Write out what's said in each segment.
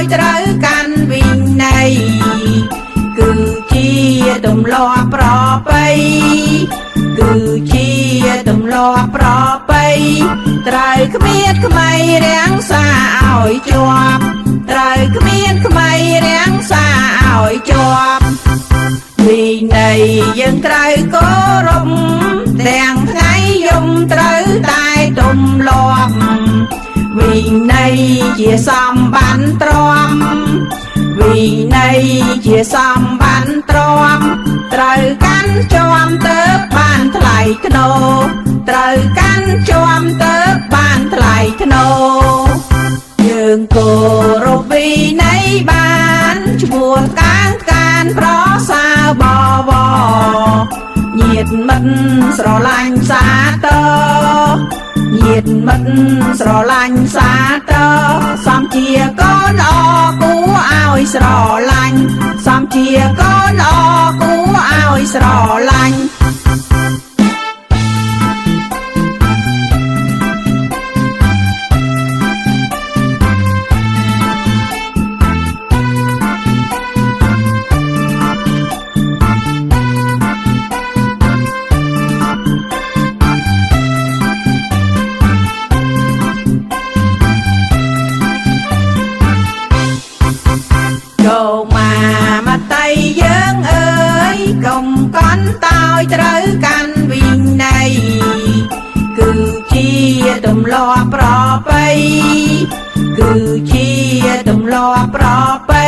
យត្រូវកាន់វិន័យគឺជាទម្លាប់ប្រពៃគឺជាទម្លាប់ប្រពៃត្រូវគ្មានក្មៃរាំងសាឲ្យជាប់ត្រូវគ្មានក្មៃរាំងសាឲ្យជាប់វិន័យយើងត្រូវគោរពទាំងថ្ងៃយំត្រូវតែទម្លាប់វិន័យជាសម្បត្តិទ្រាំវិន័យជាសម្បត្តិទ្រាំត្រូវកាន់ជាប់ទៅបានថ្លៃធ្នូត្រូវកាន់ជាប់ទៅបានថ្លៃធ្នូយើងគោរពវិន័យបានឈ្មោះកាងកានប្រសើរបវរញាតិមិត្តស្រឡាញ់សាទរញាតិមិត្តស្រឡាញ់សាទរសំជាកូនល្អគួរឲ្យស្រឡាញ់សំជាកូនល្អគួរឲ្យស្រឡាញ់យើងអើយកុំកន់តោយត្រូវកាន់វិន័យគឺជាទម្លាប់ប្រពៃគឺជាទម្លាប់ប្រពៃ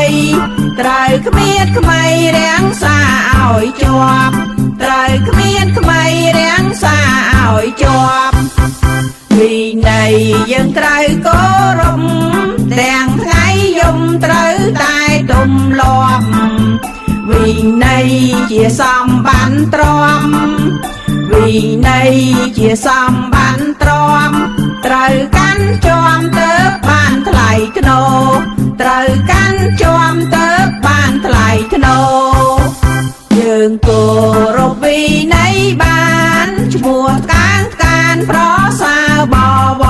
ត្រូវគ្មានក្មៃរាំងសាឲ្យជាប់ត្រូវគ្មានក្មៃរាំងសាឲ្យជាប់វិន័យយើងត្រូវគោរពទាំងថ្ងៃយំត្រូវតែទម្លាប់វិន័យជាសម្បត្តិទ្រាំវិន័យជាសម្បត្តិទ្រាំត្រូវកាន់ជាប់ទៅបានថ្លៃធ្នូត្រូវកាន់ជាប់ទៅបានថ្លៃធ្នូយើងគោរពវិន័យបានឈ្មោះកាងកានប្រសើរបវ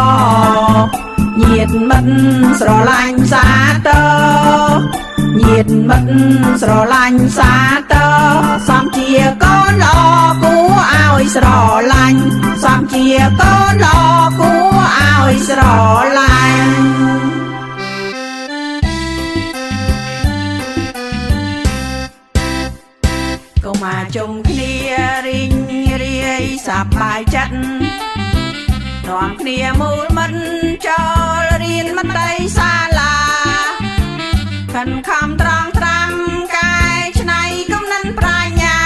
រញាតិមិត្តស្រឡាញ់សាទរញាតិមិត្តស្រឡាញ់សាទរសំជាកូនល្អគួរឲ្យស្រឡាញ់សំជាកូនល្អគួរឲ្យស្រឡាញ់កុំមកជុំគ្នារីងរាយសប្បាយចិត្តនាំគ្នាមូលមិត្តចូលរៀនមត្តេយ្យសាលាខិនខំត្រង់ត្រាំកាយច្នៃគំនិតប្រាជ្ញា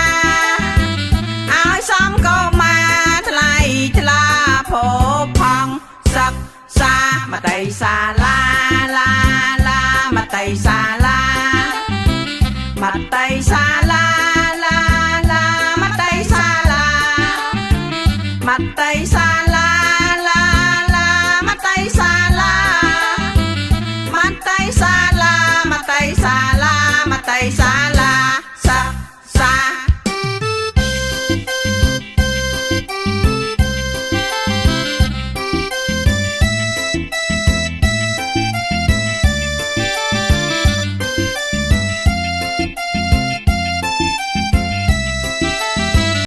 ឲ្យសំកុមារថ្លៃថ្លាភោផង់សិក្សាមត្តេយ្យសាលាឡាឡាមត្តេយ្យសាលាមត្តេយ្យសាលាឡាឡាមត្តេយ្យសាលាមត្តេយ្យសា